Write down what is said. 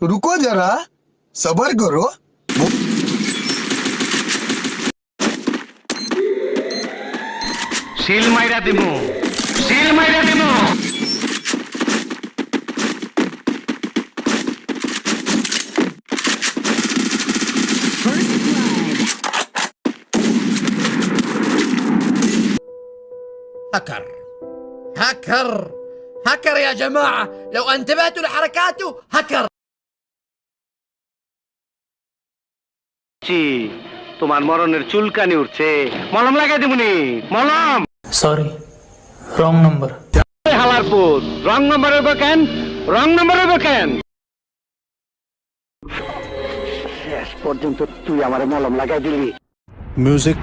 रुको जरा सबर करो। সিল মাইরা দিমু, সিল মাইরা দিমু। هكر هكر هكر يا جماعة، لو انتبهتوا لحركاته هكر. তোমার মরণের চুলকানি উঠছে, মলম লাগাই দিমুনি, মলম। Sorry, wrong number. হালার পুত, রং নাম্বার হইব কেন? রং নাম্বার হইব কেন? শেষ পর্যন্ত তুই আমার মলম লাগাই দিলি। Music